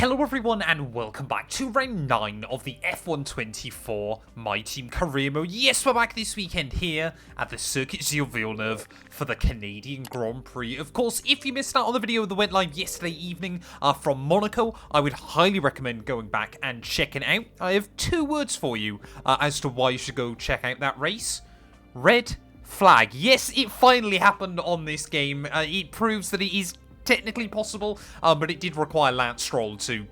Hello everyone and welcome back to round 9 of the F1 24 My Team Career Mode. Yes, we're back this weekend here at the Circuit de Villeneuve for the Canadian Grand Prix. Of course, if you missed out on the video that went live yesterday evening from Monaco, I would highly recommend going back and checking it out. I have two words for you as to why you should go check out that race. Red flag. Yes, it finally happened on this game. It proves that it is technically possible, but it did require Lance Stroll to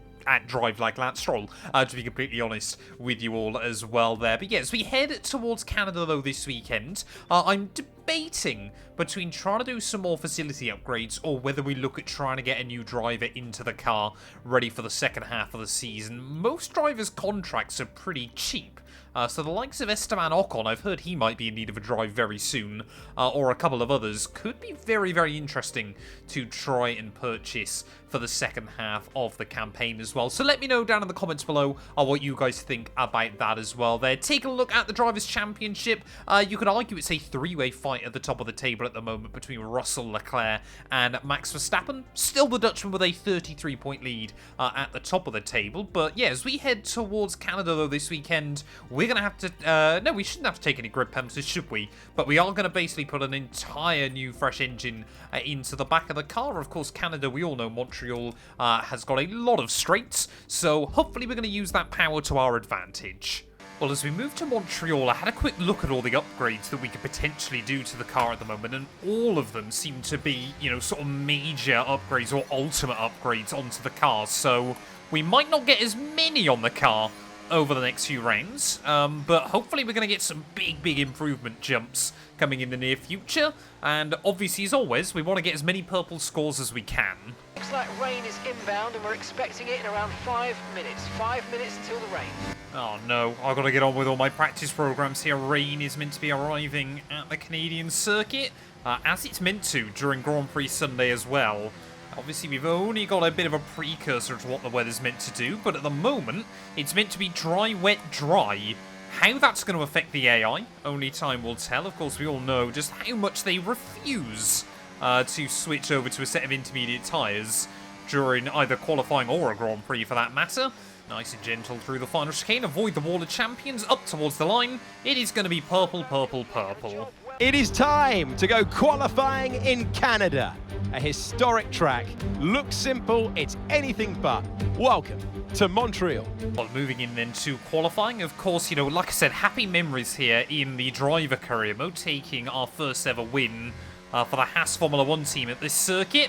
drive like Lance Stroll, to be completely honest with you all as well there. But yes, we head towards Canada though this weekend. I'm debating between trying to do some more facility upgrades or whether we look at trying to get a new driver into the car ready for the second half of the season. Most drivers' contracts are pretty cheap. So the likes of Esteban Ocon, I've heard he might be in need of a drive very soon, or a couple of others, could be very, very interesting to try and purchase for the second half of the campaign as well. So let me know down in the comments below what you guys think about that as well there. Take a look at the Drivers' Championship. You could argue it's a three-way fight at the top of the table at the moment between Russell, Leclerc and Max Verstappen. Still the Dutchman with a 33-point lead at the top of the table. But yeah, as we head towards Canada though this weekend, we're going to have to... no, we shouldn't have to take any grid penalties, should we? But we are going to basically put an entire new fresh engine into the back of the car. Of course, Canada, we all know Montreal has got a lot of straights, so hopefully we're going to use that power to our advantage. Well, as we move to Montreal, I had a quick look at all the upgrades that we could potentially do to the car at the moment, and all of them seem to be, you know, sort of major upgrades or ultimate upgrades onto the car, so we might not get as many on the car over the next few rounds, but hopefully we're going to get some big improvement jumps coming in the near future, and obviously as always we want to get as many purple scores as we can. Looks like rain is inbound and we're expecting it in around 5 minutes. 5 minutes until the rain. Oh no, I've got to get on with all my practice programs here. Rain is meant to be arriving at the Canadian circuit, as it's meant to during Grand Prix Sunday as well. Obviously, we've only got a bit of a precursor to what the weather's meant to do, but at the moment, it's meant to be dry, wet, dry. How that's going to affect the AI, only time will tell. Of course, we all know just how much they refuse to switch over to a set of intermediate tyres during either qualifying or a Grand Prix for that matter. Nice and gentle through the final chicane. Avoid the wall of champions up towards the line. It is going to be purple, purple, purple. It is time to go qualifying in Canada. A historic track. Looks simple, it's anything but. Welcome to Montreal. Well, moving in then to qualifying, of course, you know, like I said, happy memories here in the driver career mode, taking our first ever win for the Haas Formula 1 team at this circuit.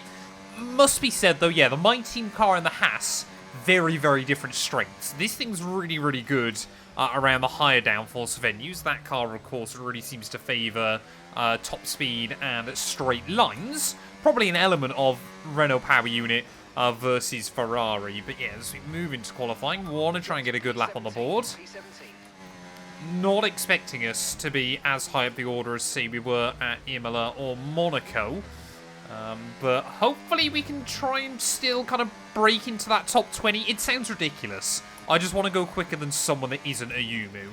Must be said, though, yeah, the My Team car and the Haas, very different strengths. This thing's really good around the higher downforce venues. That car, of course, really seems to favour top speed and straight lines. Probably an element of Renault power unit versus Ferrari. But yeah, as we move into qualifying, we want to try and get a good lap on the board. Not expecting us to be as high up the order as, say, we were at Imola or Monaco. But hopefully we can try and still kind of break into that top 20. It sounds ridiculous. I just want to go quicker than someone that isn't a Yumu.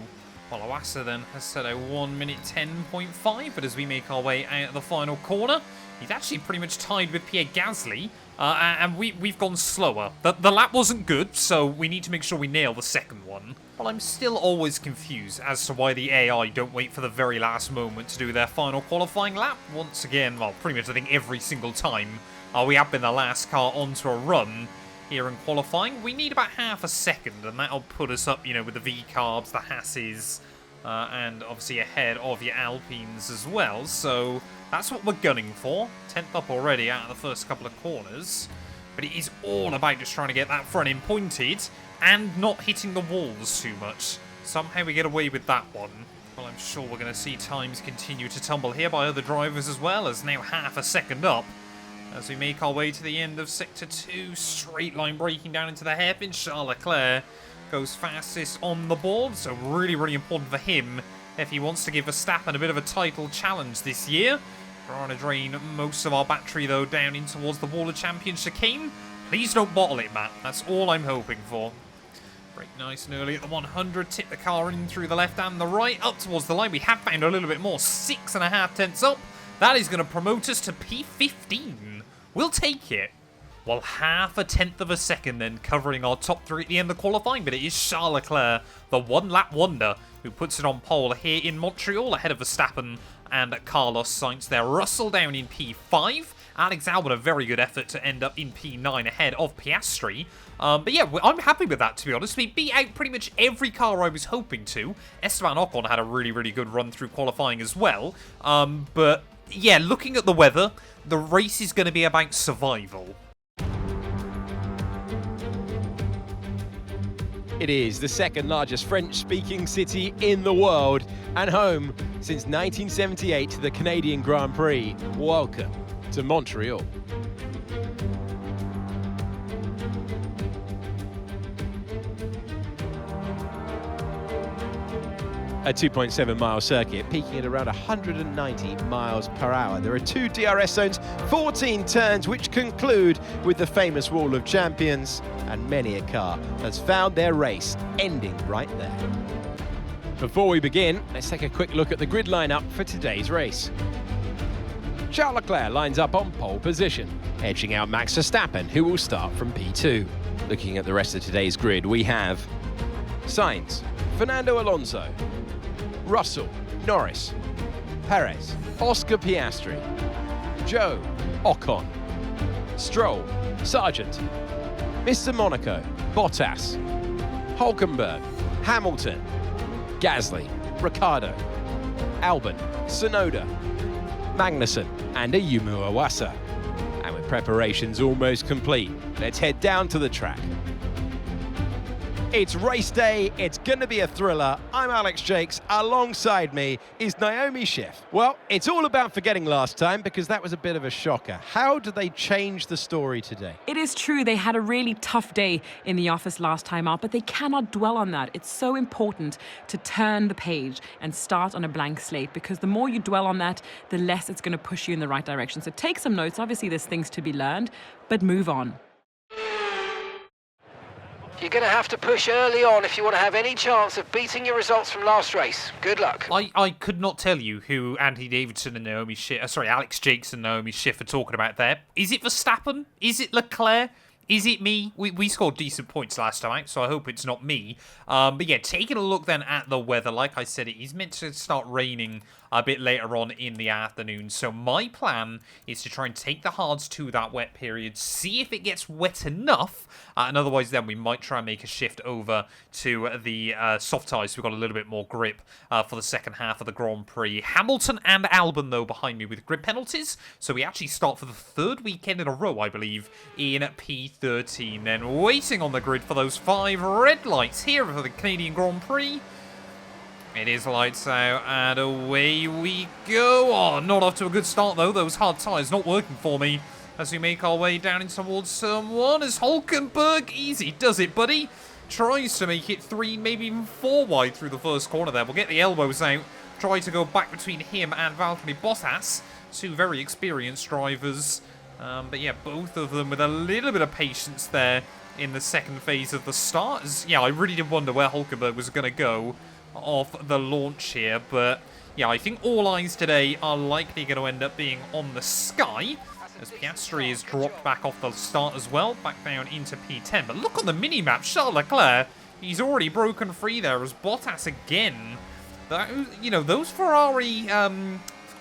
Well, Oasa then has set a 1 minute 10.5, but as we make our way out of the final corner, he's actually pretty much tied with Pierre Gasly, and we've gone slower. The lap wasn't good, so we need to make sure we nail the second one. Well, I'm still always confused as to why the AI don't wait for the very last moment to do their final qualifying lap. Once again, well, pretty much I think every single time we have been the last car onto a run here in qualifying. We need about half a second, and that'll put us up, you know, with the V-Carbs, the Hasses, and obviously ahead of your Alpines as well. So that's what we're gunning for. 10th up already out of the first couple of corners. But it is all about just trying to get that front end pointed and not hitting the walls too much. Somehow we get away with that one. Well, I'm sure we're going to see times continue to tumble here by other drivers as well, as now half a second up. As we make our way to the end of Sector 2, straight line braking down into the hairpin. Charles Leclerc goes fastest on the board, so really important for him if he wants to give Verstappen a bit of a title challenge this year. Trying to drain most of our battery, though, down in towards the wall of champion chicane. Please don't bottle it, Matt. That's all I'm hoping for. Brake nice and early at the 100. Tip the car in through the left and the right. Up towards the line. We have found a little bit more. 6.5 tenths up. That is going to promote us to P15. We'll take it. Well, half a tenth of a second then covering our top three at the end of qualifying, but it is Charles Leclerc, the one-lap wonder, who puts it on pole here in Montreal ahead of Verstappen and Carlos Sainz there. Russell down in P5. Alex Albon, a very good effort to end up in P9 ahead of Piastri. But yeah, I'm happy with that, to be honest. We beat out pretty much every car I was hoping to. Esteban Ocon had a really, really good run through qualifying as well. But yeah, looking at the weather, the race is going to be about survival. It is the second largest French-speaking city in the world and home since 1978 to the Canadian Grand Prix. Welcome to Montreal. A 2.7-mile circuit, peaking at around 190 miles per hour. There are 2 DRS zones, 14 turns, which conclude with the famous Wall of Champions, and many a car has found their race ending right there. Before we begin, let's take a quick look at the grid lineup for today's race. Charles Leclerc lines up on pole position, edging out Max Verstappen, who will start from P2. Looking at the rest of today's grid, we have Sainz, Fernando Alonso, Russell, Norris, Perez, Oscar Piastri, Joe, Ocon, Stroll, Sargent, Mr. Monaco, Bottas, Hulkenberg, Hamilton, Gasly, Ricciardo, Albon, Tsunoda, Magnussen and Ayumu Iwasa. And with preparations almost complete, let's head down to the track. It's race day, it's going to be a thriller. I'm Alex Jakes, alongside me is Naomi Schiff. Well, it's all about forgetting last time because that was a bit of a shocker. How did they change the story today? It is true, they had a really tough day in the office last time out, but they cannot dwell on that. It's so important to turn the page and start on a blank slate, because the more you dwell on that, the less it's going to push you in the right direction. So take some notes. Obviously, there's things to be learned, but move on. You're going to have to push early on if you want to have any chance of beating your results from last race. Good luck. I could not tell you who Andy Davidson and Naomi Schiff, Alex Jakes and Naomi Schiff are talking about there. Is it Verstappen? Is it Leclerc? Is it me? We scored decent points last time out, so I hope it's not me. But yeah, taking a look then at the weather, like I said, it is meant to start raining a bit later on in the afternoon. So my plan is to try and take the hards to that wet period, see if it gets wet enough, and otherwise then we might try and make a shift over to the soft tyres so we've got a little bit more grip for the second half of the Grand Prix. Hamilton and Albon, though, behind me with grid penalties. So we actually start for the third weekend in a row, I believe, in P13. Then waiting on the grid for those 5 red lights here for the Canadian Grand Prix. It is lights out, and away we go. Oh, not off to a good start, though. Those hard tyres not working for me as we make our way down in towards turn 1 as Hulkenberg, easy does it, buddy. Tries to make it 3, maybe even 4 wide through the first corner there. We'll get the elbows out. Try to go back between him and Valtteri Bottas. 2 very experienced drivers. But yeah, both of them with a little bit of patience there in the second phase of the start. Yeah, I really did wonder where Hulkenberg was going to go off the launch here, but yeah, I think all eyes today are likely going to end up being on the Sky, as Piastri is dropped back off the start as well, back down into P10. But look on the mini-map, Charles Leclerc, he's already broken free there as Bottas again. You know, those Ferrari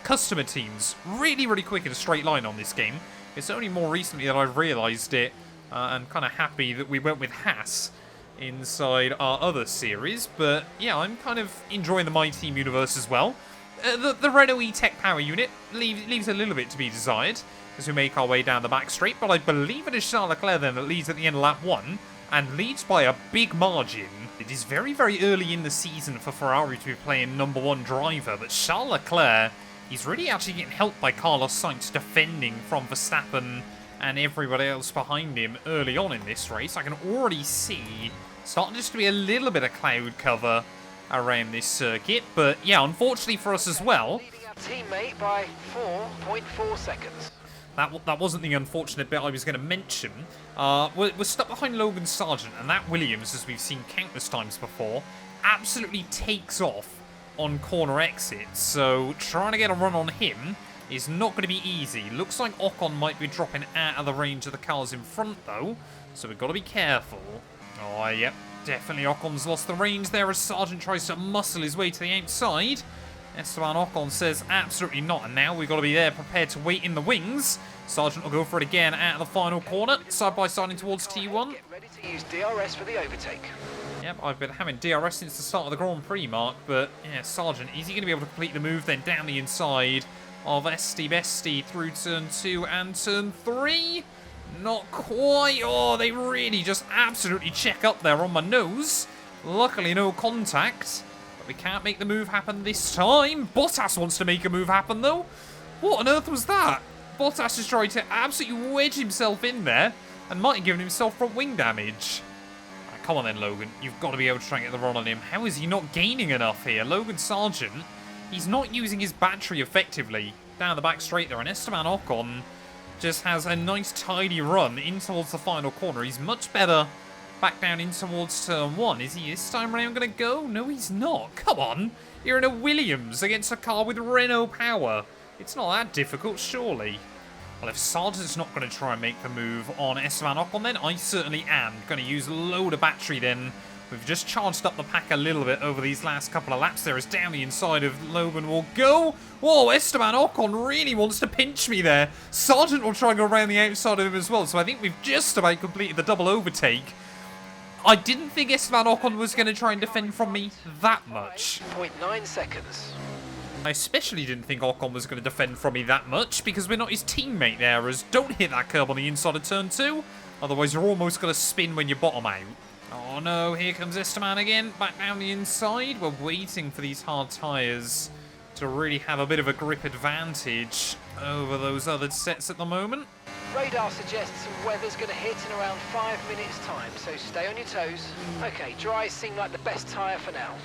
customer teams, really, really quick in a straight line on this game. It's only more recently that I've realised it, and kind of happy that we went with Haas inside our other series. But yeah, I'm kind of enjoying the My Team universe as well. The Renault E-Tech power unit leaves a little bit to be desired as we make our way down the back straight, but I believe it is Charles Leclerc then that leads at the end of lap 1, and leads by a big margin. It is very, very early in the season for Ferrari to be playing number 1 driver, but Charles Leclerc, he's really actually getting helped by Carlos Sainz defending from Verstappen and everybody else behind him early on in this race. I can already see starting just to be a little bit of cloud cover around this circuit, but yeah, unfortunately for us as well, teammate by 4.4 seconds. That wasn't the unfortunate bit I was going to mention. We're stuck behind Logan Sargent, and that Williams, as we've seen countless times before, absolutely takes off on corner exits. So trying to get a run on him is not going to be easy. Looks like Ocon might be dropping out of the range of the cars in front, though, so we've got to be careful. Oh, yep, definitely Ocon's lost the range there as Sargent tries to muscle his way to the outside. Esteban Ocon says absolutely not, and now we've got to be there prepared to wait in the wings. Sargent will go for it again out of the final corner, side by side in towards T1. Get ready to use DRS for the overtake. Yep, I've been having DRS since the start of the Grand Prix, Mark, but yeah, Sargent, is he going to be able to complete the move then down the inside of Esti Besti through turn 2 and turn 3? Not quite. Oh, they really just absolutely check up there on my nose. Luckily, no contact. But we can't make the move happen this time. Bottas wants to make a move happen, though. What on earth was that? Bottas has tried to absolutely wedge himself in there and might have given himself front wing damage. Right, come on then, Logan. You've got to be able to try and get the run on him. How is he not gaining enough here? Logan Sargent, he's not using his battery effectively down the back straight there. And Esteban Ocon just has a nice tidy run in towards the final corner. He's much better back down in towards turn 1. Is he this time around going to go? No, he's not. Come on. You're in a Williams against a car with Renault power. It's not that difficult, surely. Well, if Sargent's not going to try and make the move on Esteban Ocon, then I certainly am going to use a load of battery then. We've just charged up the pack a little bit over these last couple of laps there as down the inside of Logan will go. Whoa, Esteban Ocon really wants to pinch me there. Sargent will try and go around the outside of him as well, so I think we've just about completed the double overtake. I didn't think Esteban Ocon was going to try and defend from me that much. 0.9 seconds. I especially didn't think Ocon was going to defend from me that much because we're not his teammate there, as don't hit that curb on the inside of turn 2. Otherwise, you're almost going to spin when you bottom out. Oh no, here comes Esteban again, back down the inside. We're waiting for these hard tyres to really have a bit of a grip advantage over those other sets at the moment. Radar suggests weather's going to hit in around 5 minutes time, so stay on your toes. Okay, dries seem like the best tyre for now.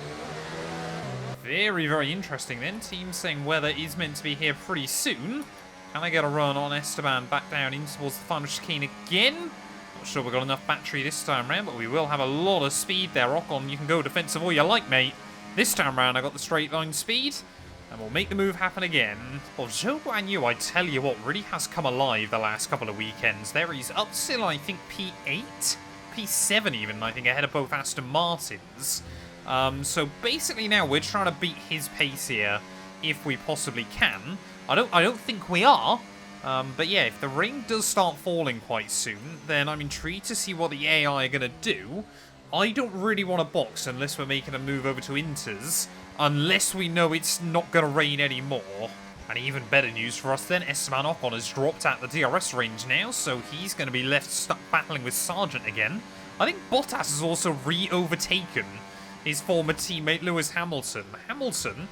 Very, very interesting then. Team saying weather is meant to be here pretty soon. Can I get a run on Esteban back down in towards the final chicane again? Not sure we've got enough battery this time round, but we will have a lot of speed there. Ocon, you can go defensive all you like, mate. This time round I got the straight line speed, and we'll make the move happen again. Well, Zhou Guanyu, I tell you what, really has come alive the last couple of weekends. There he's up still, I think, P8? P7 even, I think, ahead of both Aston Martins. So basically now we're trying to beat his pace here if we possibly can. I don't think we are. But yeah, if the rain does start falling quite soon, then I'm intrigued to see what the AI are going to do. I don't really want to box unless we're making a move over to Inters, unless we know it's not going to rain anymore. And even better news for us then, Esteban Ocon has dropped out the DRS range now, so he's going to be left stuck battling with Sargent again. I think Bottas has also re-overtaken his former teammate Lewis Hamilton. Hamilton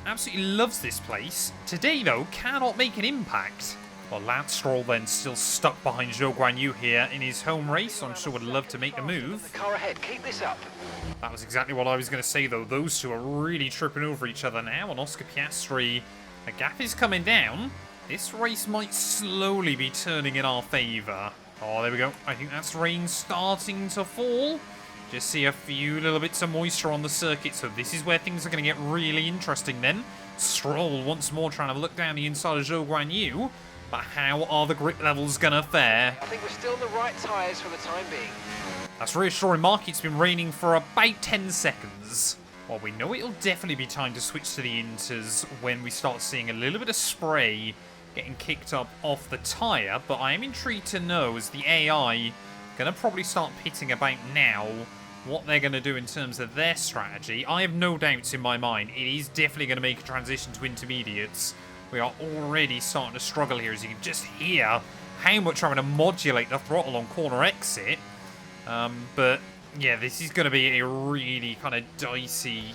absolutely loves this place. Today, though, cannot make an impact. Well, Lance Stroll then still stuck behind Zhou Guanyu here in his home race. I'm sure would love to make a move. The car ahead, keep this up. That was exactly what I was going to say, though. Those two are really tripping over each other now. And Oscar Piastri, the gap is coming down. This race might slowly be turning in our favour. Oh, there we go. I think that's rain starting to fall. Just see a few little bits of moisture on the circuit, so this is where things are going to get really interesting then. Stroll once more trying to look down the inside of Zhou Guanyu, but how are the grip levels going to fare? I think we're still in the right tyres for the time being. That's reassuring, Mark. It's been raining for about 10 seconds. Well, we know it'll definitely be time to switch to the Inters when we start seeing a little bit of spray getting kicked up off the tyre, but I am intrigued to know, is the AI going to probably start pitting about now, what they're going to do in terms of their strategy. I have no doubts in my mind. It is definitely going to make a transition to intermediates. We are already starting to struggle here, as you can just hear how much I'm going to modulate the throttle on corner exit. But yeah, this is going to be a really kind of dicey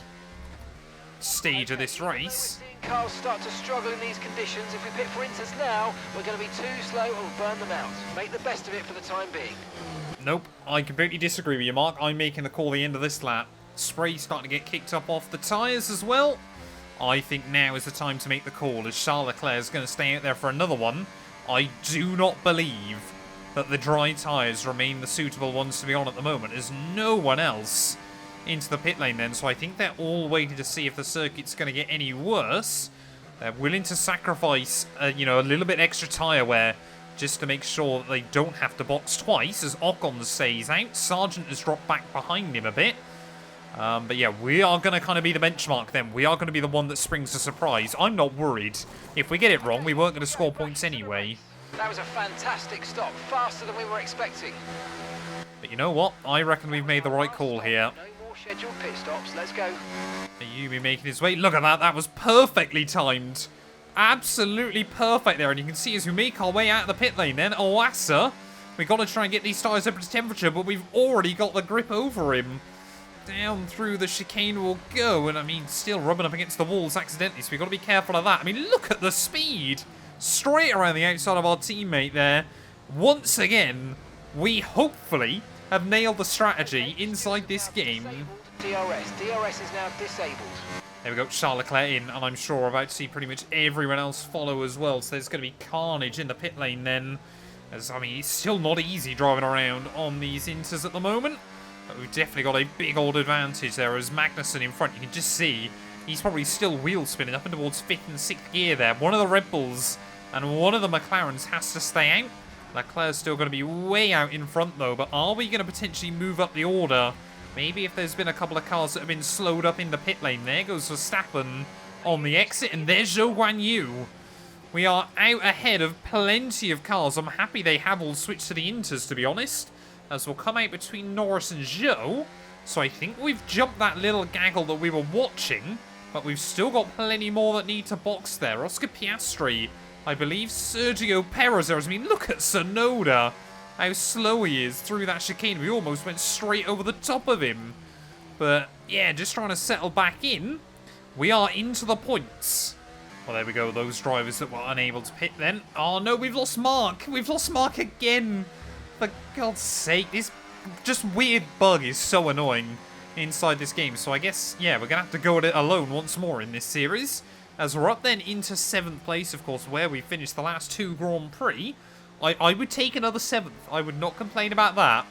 stage of this race. Cars start to struggle in these conditions. If we pit for Inters now, we're going to be too slow and we'll burn them out. Make the best of it for the time being. Nope, I completely disagree with you, Mark. I'm making the call at the end of this lap. Spray starting to get kicked up off the tyres as well. I think now is the time to make the call, as Charles Leclerc is going to stay out there for another one. I do not believe that the dry tyres remain the suitable ones to be on at the moment. There's no one else into the pit lane then, so I think they're all waiting to see if the circuit's going to get any worse. They're willing to sacrifice, you know, a little bit extra tyre wear just to make sure that they don't have to box twice as Ocon stays out. Sargent has dropped back behind him a bit. But yeah, we are going to kind of be the benchmark then. We are going to be the one that springs a surprise. I'm not worried. If we get it wrong, we weren't going to score points anyway. That was a fantastic stop, faster than we were expecting. But you know what? I reckon we've made the right call here. No more scheduled pit stops, let's go. Ayumi making his way. Look at that, that was perfectly timed. Absolutely perfect there. And you can see as we make our way out of the pit lane then, Oasa, we've got to try and get these tyres up to temperature, but we've already got the grip over him. Down through the chicane we'll go, and I mean, still rubbing up against the walls accidentally, so we've got to be careful of that. I mean, look at the speed. Straight around the outside of our teammate there. Once again, we hopefully have nailed the strategy inside this game. DRS is now disabled. There we go, Charles Leclerc in, and I'm sure we're about to see pretty much everyone else follow as well, so there's going to be carnage in the pit lane then. As, I mean, it's still not easy driving around on these Inters at the moment. But we've definitely got a big old advantage there as Magnussen in front. You can just see he's probably still wheel spinning up and towards 5th and 6th gear there. One of the Red Bulls and one of the McLarens has to stay out. Leclerc's still going to be way out in front though, but are we going to potentially move up the order? Maybe if there's been a couple of cars that have been slowed up in the pit lane. There goes Verstappen on the exit, and there's Zhou Guanyu. We are out ahead of plenty of cars. I'm happy they have all switched to the Inters, to be honest, as we'll come out between Norris and Zhou. So I think we've jumped that little gaggle that we were watching, but we've still got plenty more that need to box there. Oscar Piastri, I believe Sergio Perez there. I mean, look at Tsunoda, how slow he is through that chicane. We almost went straight over the top of him. But yeah, just trying to settle back in. We are into the points. Well, there we go, those drivers that were unable to pit then. Oh no, we've lost Mark. We've lost Mark again. For God's sake, this just weird bug is so annoying inside this game. So I guess, yeah, we're going to have to go at it alone once more in this series. As we're up then into 7th place, of course, where we finished the last 2 Grand Prix. I would take another 7th. I would not complain about that.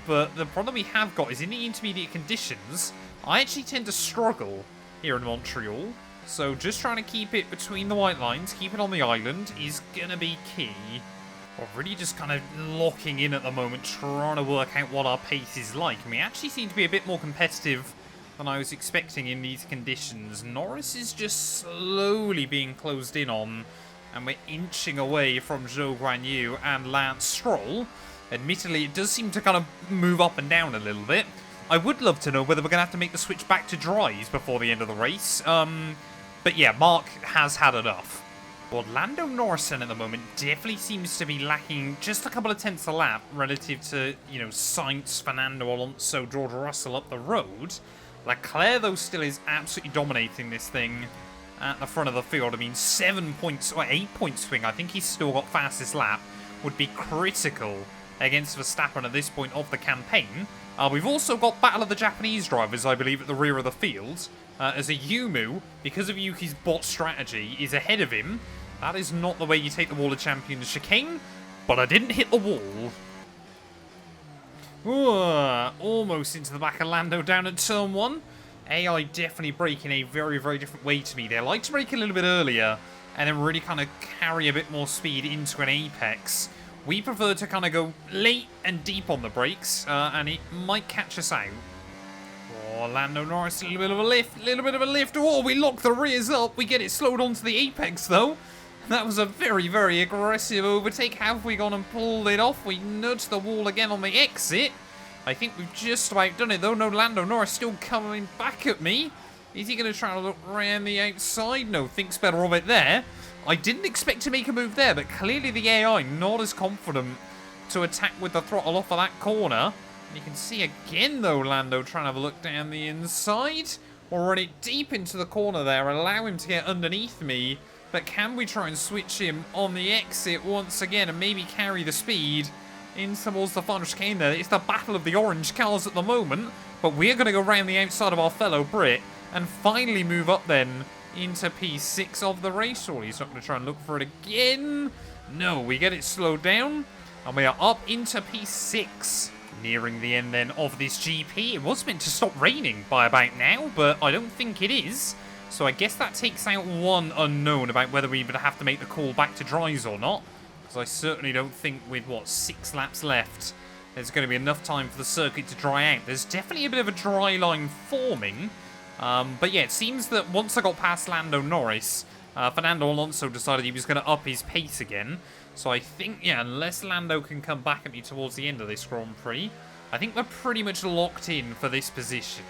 But the problem we have got is in the intermediate conditions, I actually tend to struggle here in Montreal. So just trying to keep it between the white lines, keep it on the island, is going to be key. We're really just kind of locking in at the moment, trying to work out what our pace is like. And we actually seem to be a bit more competitive than I was expecting in these conditions. Norris is just slowly being closed in on, and we're inching away from Zhou Guanyu and Lance Stroll. Admittedly, it does seem to kind of move up and down a little bit. I would love to know whether we're going to have to make the switch back to dries before the end of the race. But yeah, Mark has had enough. Well, Lando Norrison at the moment definitely seems to be lacking just a couple of tenths a lap relative to, you know, Sainz, Fernando Alonso, George Russell up the road. Leclerc, though, still is absolutely dominating this thing at the front of the field. I mean, 7 points, or 8 point swing, I think he's still got fastest lap, would be critical against Verstappen at this point of the campaign. We've also got Battle of the Japanese drivers, I believe, at the rear of the field. As a Yumu, because of Yuki's bot strategy, is ahead of him. That is not the way you take the Wall of Champions chicane, but I didn't hit the wall. Ooh, almost into the back of Lando down at turn 1. AI definitely braking a very, very different way to me. They like to brake a little bit earlier and then really kind of carry a bit more speed into an apex. We prefer to kind of go late and deep on the brakes, and it might catch us out. Oh, Lando Norris, a little bit of a lift. Oh, we lock the rears up. We get it slowed onto the apex, though. That was a very, very aggressive overtake. Have we gone and pulled it off? We nudged the wall again on the exit. I think we've just about done it, though. No, Lando Norris still coming back at me. Is he going to try to look around the outside? No, thinks better of it there. I didn't expect to make a move there, but clearly the AI not as confident to attack with the throttle off of that corner. You can see again, though, Lando trying to have a look down the inside. We'll run it deep into the corner there, allow him to get underneath me. But can we try and switch him on the exit once again and maybe carry the speed in towards the final chicane there? It's the battle of the orange cars at the moment. But we're going to go round the outside of our fellow Brit and finally move up then into P6 of the race. Or he's not going to try and look for it again. No, we get it slowed down. And we are up into P6. Nearing the end then of this GP. It was meant to stop raining by about now, but I don't think it is. So I guess that takes out one unknown about whether we even have to make the call back to dries or not. Because I certainly don't think with, what, 6 laps left, there's going to be enough time for the circuit to dry out. There's definitely a bit of a dry line forming. But yeah, it seems that once I got past Lando Norris, Fernando Alonso decided he was going to up his pace again. So I think, yeah, unless Lando can come back at me towards the end of this Grand Prix, I think we're pretty much locked in for this position.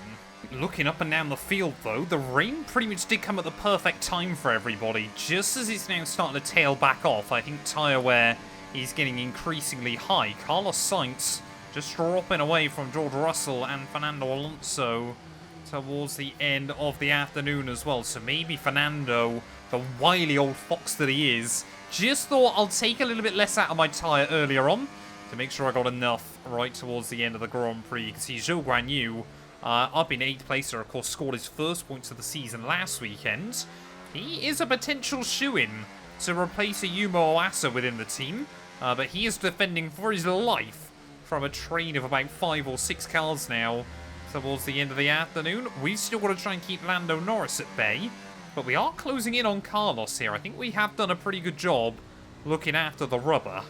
Looking up and down the field, though, the rain pretty much did come at the perfect time for everybody. Just as it's now starting to tail back off, I think tyre wear is getting increasingly high. Carlos Sainz just dropping away from George Russell and Fernando Alonso towards the end of the afternoon as well. So maybe Fernando, the wily old fox that he is, just thought I'll take a little bit less out of my tyre earlier on to make sure I got enough right towards the end of the Grand Prix. You can see Zhou Guanyu up in 8th place, or of course scored his first points of the season last weekend. He is a potential shoo-in to replace a Yumo Oasa within the team, but he is defending for his life from a train of about 5 or 6 cars now towards the end of the afternoon. We've still got to try and keep Lando Norris at bay, but we are closing in on Carlos here. I think we have done a pretty good job looking after the rubber.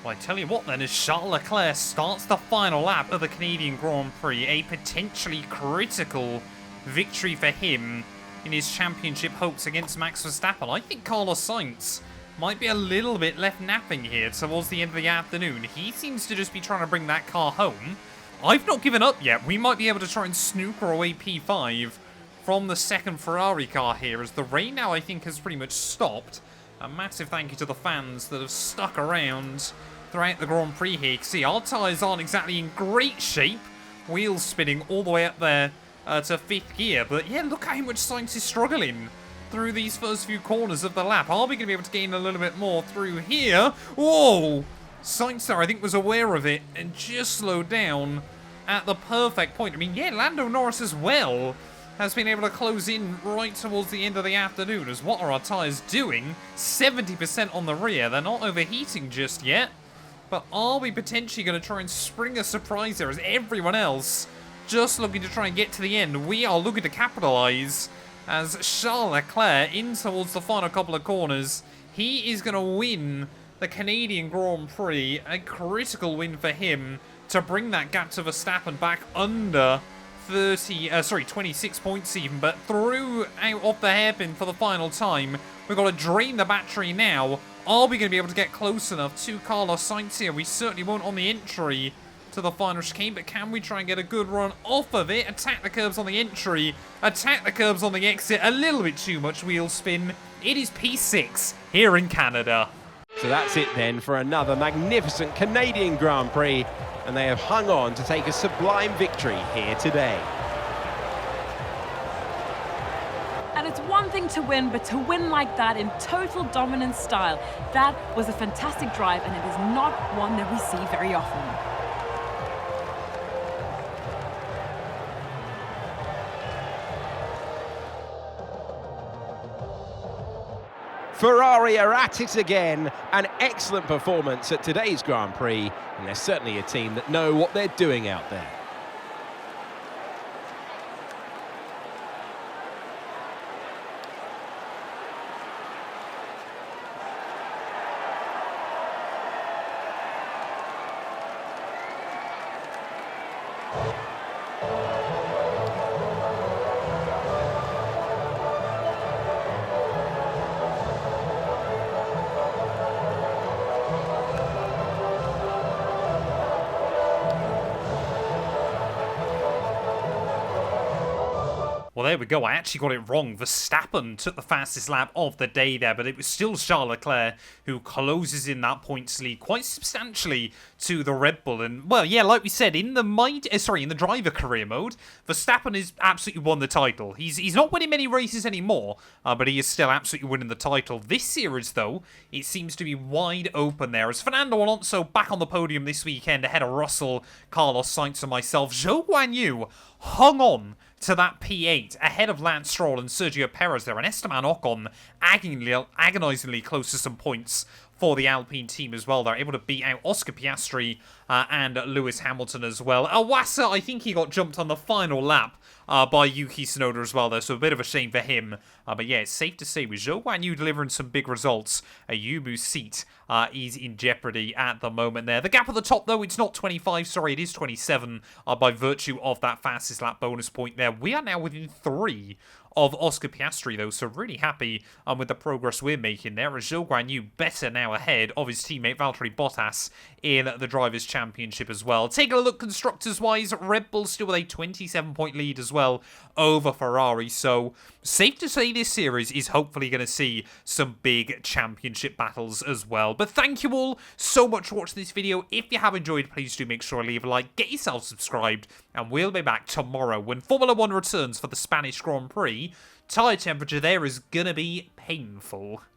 Well, I tell you what then, as Charles Leclerc starts the final lap of the Canadian Grand Prix, a potentially critical victory for him in his championship hopes against Max Verstappen. I think Carlos Sainz might be a little bit left napping here towards the end of the afternoon. He seems to just be trying to bring that car home. I've not given up yet. We might be able to try and snooker away P5 from the second Ferrari car here, as the rain now I think has pretty much stopped. A massive thank you to the fans that have stuck around throughout the Grand Prix here. You can see our tyres aren't exactly in great shape. Wheels spinning all the way up there to 5th gear. But yeah, look how much Sainz is struggling through these first few corners of the lap. Are we going to be able to gain a little bit more through here? Whoa! Sainz there, I think, was aware of it and just slowed down at the perfect point. I mean, yeah, Lando Norris as well has been able to close in right towards the end of the afternoon. As what are our tyres doing? 70% on the rear. They're not overheating just yet. But are we potentially going to try and spring a surprise there, as everyone else just looking to try and get to the end? We are looking to capitalise as Charles Leclerc in towards the final couple of corners. He is going to win the Canadian Grand Prix. A critical win for him to bring that gap to Verstappen back under 26 points even, but through out off the hairpin for the final time. We've got to drain the battery now. Are we going to be able to get close enough to Carlos Sainz here? We certainly won't on the entry to the final chicane, but can we try and get a good run off of it? Attack the curbs on the entry, attack the curbs on the exit. A little bit too much wheel spin. It is P6 here in Canada. So that's it then for another magnificent Canadian Grand Prix, and they have hung on to take a sublime victory here today. And it's one thing to win, but to win like that in total dominant style, that was a fantastic drive, and it is not one that we see very often. Ferrari are at it again. An excellent performance at today's Grand Prix, and they're certainly a team that know what they're doing out there. Well, there we go. I actually got it wrong. Verstappen took the fastest lap of the day there, but it was still Charles Leclerc who closes in that points lead quite substantially to the Red Bull. And, well, yeah, like we said, in the driver career mode, Verstappen has absolutely won the title. He's not winning many races anymore, but he is still absolutely winning the title. This series, though, it seems to be wide open there, as Fernando Alonso back on the podium this weekend ahead of Russell, Carlos Sainz and myself. Zhou Guanyu hung on to that P8 ahead of Lance Stroll and Sergio Perez there, and Esteban Ocon agonizingly close to some points for the Alpine team as well. They're able to beat out Oscar Piastri and Lewis Hamilton as well. Awasa, I think he got jumped on the final lap by Yuki Tsunoda as well, though, so a bit of a shame for him. But yeah, it's safe to say with Zhou Guanyu delivering some big results, Ayubu's seat is in jeopardy at the moment there. The gap at the top, though, it's not 25, sorry, it is 27 by virtue of that fastest lap bonus point there. We are now within 3 of Oscar Piastri, though, so really happy with the progress we're making there. As Zhou Guanyu better now ahead of his teammate Valtteri Bottas in the Drivers' Championship as well. Taking a look constructors-wise, Red Bull still with a 27-point lead as well over Ferrari, so safe to say this series is hopefully going to see some big championship battles as well. But thank you all so much for watching this video. If you have enjoyed, please do make sure to leave a like, get yourself subscribed, and we'll be back tomorrow when Formula 1 returns for the Spanish Grand Prix. Tyre temperature there is going to be painful.